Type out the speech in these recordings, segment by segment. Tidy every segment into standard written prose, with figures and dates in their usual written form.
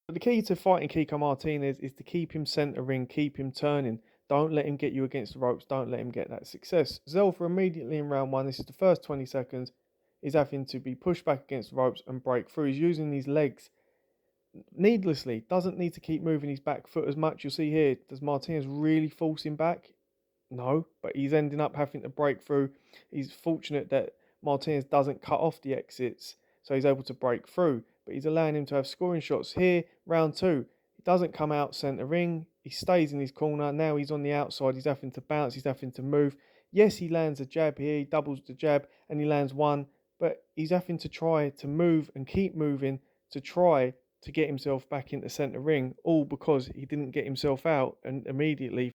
But the key to fighting Kiko Martinez is to keep him centre ring, keep him turning. Don't let him get you against the ropes. Don't let him get that success. Zelfa immediately in round one, this is the first 20 seconds, is having to be pushed back against the ropes and break through. He's using his legs needlessly. Doesn't need to keep moving his back foot as much. You'll see here, does Martinez really force him back? No, but he's ending up having to break through. He's fortunate that Martinez doesn't cut off the exits, so he's able to break through. But he's allowing him to have scoring shots here. Round two, he doesn't come out centre ring. He stays in his corner. Now he's on the outside. He's having to bounce. He's having to move. Yes, he lands a jab here. He doubles the jab and he lands one. But he's having to try to move and keep moving to try to get himself back into centre ring. All because he didn't get himself out and immediately.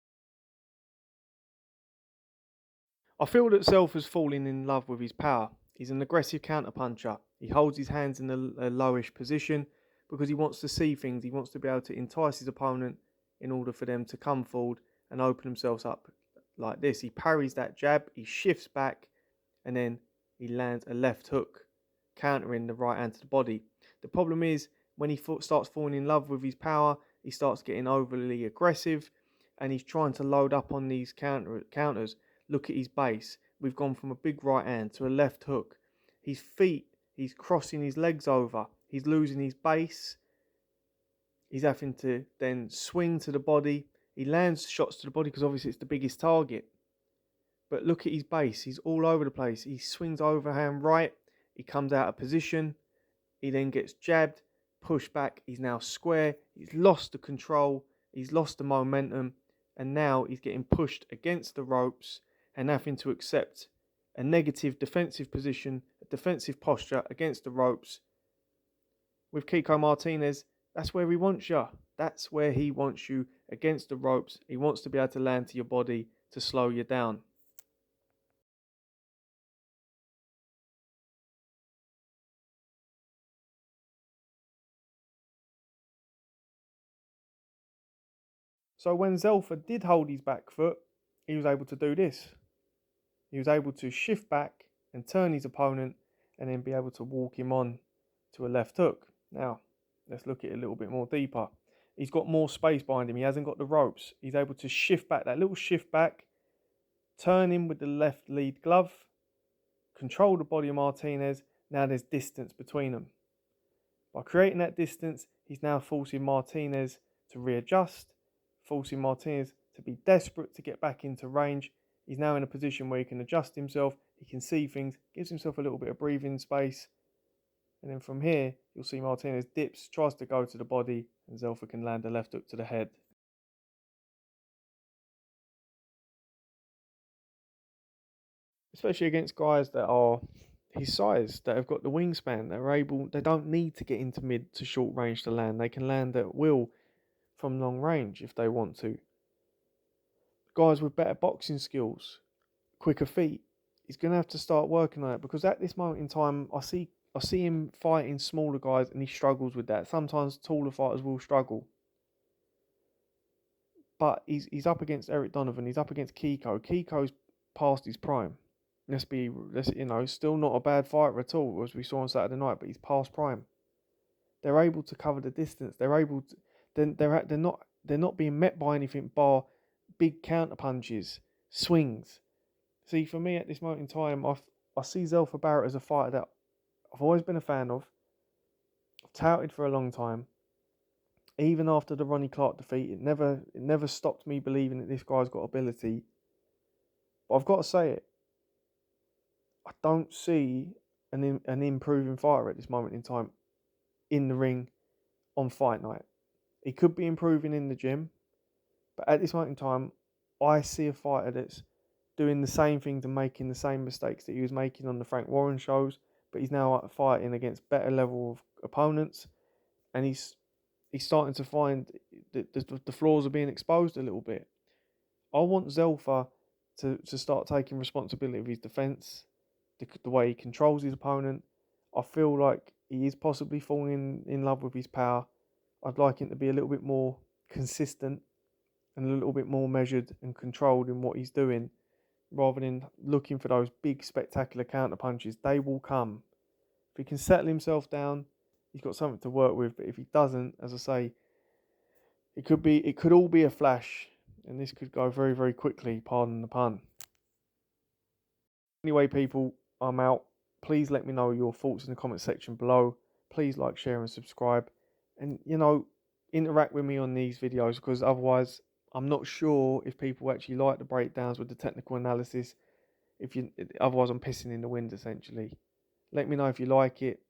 I feel that Self has fallen in love with his power. He's an aggressive counterpuncher. He holds his hands in a lowish position because he wants to see things. He wants to be able to entice his opponent in order for them to come forward and open themselves up like this. He parries that jab, he shifts back, and then he lands a left hook, countering the right hand to the body. The problem is when he starts falling in love with his power, he starts getting overly aggressive and he's trying to load up on these counters. Look at his base. We've gone from a big right hand to a left hook. His feet, he's crossing his legs over. He's losing his base. He's having to then swing to the body. He lands shots to the body because obviously it's the biggest target. But look at his base. He's all over the place. He swings overhand right. He comes out of position. He then gets jabbed, pushed back. He's now square. He's lost the control. He's lost the momentum. And now he's getting pushed against the ropes and having to accept a negative defensive position, a defensive posture against the ropes. With Kiko Martinez, that's where he wants you. That's where he wants you against the ropes. He wants to be able to land to your body to slow you down. So when Zelfa did hold his back foot, he was able to do this. He was able to shift back and turn his opponent and then be able to walk him on to a left hook. Now, let's look at it a little bit more deeper. He's got more space behind him. He hasn't got the ropes. He's able to shift back, that little shift back, turn him with the left lead glove, control the body of Martinez. Now there's distance between them. By creating that distance, he's now forcing Martinez to readjust, forcing Martinez to be desperate to get back into range. He's now in a position where he can adjust himself, he can see things, gives himself a little bit of breathing space. And then from here, you'll see Martinez dips, tries to go to the body, and Zelfa can land a left hook to the head. Especially against guys that are his size, that have got the wingspan, they don't need to get into mid to short range to land. They can land at will from long range if they want to. Guys with better boxing skills, quicker feet, he's going to have to start working on it because at this moment in time, I see him fighting smaller guys and he struggles with that. Sometimes taller fighters will struggle. But he's up against Eric Donovan, he's up against Kiko. Kiko's past his prime. Still not a bad fighter at all, as we saw on Saturday night, but he's past prime. They're able to cover the distance. They're able to, they're not being met by anything bar big counter punches, swings. See, for me at this moment in time, I see Zelfa Barrett as a fighter that I've always been a fan of. I've touted for a long time. Even after the Ronnie Clark defeat, it never stopped me believing that this guy's got ability. But I've got to say it, I don't see an improving fighter at this moment in time in the ring on fight night. He could be improving in the gym, but at this moment in time, I see a fighter that's doing the same things and making the same mistakes that he was making on the Frank Warren shows, but he's now fighting against better level of opponents, and he's starting to find that the flaws are being exposed a little bit. I want Zelfa to start taking responsibility of his defence, the way he controls his opponent. I feel like he is possibly falling in love with his power. I'd like him to be a little bit more consistent and a little bit more measured and controlled in what he's doing, rather than looking for those big spectacular counter punches. They will come. If he can settle himself down he's got something to work with. But if he doesn't, as I say, it could all be a flash, and this could go very, very quickly. Pardon the pun. Anyway, people, I'm out. Please let me know your thoughts in the comment section below. Please like, share, and subscribe, and interact with me on these videos, because otherwise, I'm not sure if people actually like the breakdowns with the technical analysis. Otherwise, I'm pissing in the wind essentially. Let me know if you like it.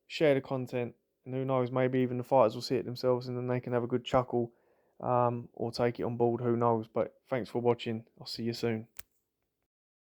Share the content, and who knows, maybe even the fighters will see it themselves, and then they can have a good chuckle, or take it on board. Who knows? But thanks for watching. I'll see you soon.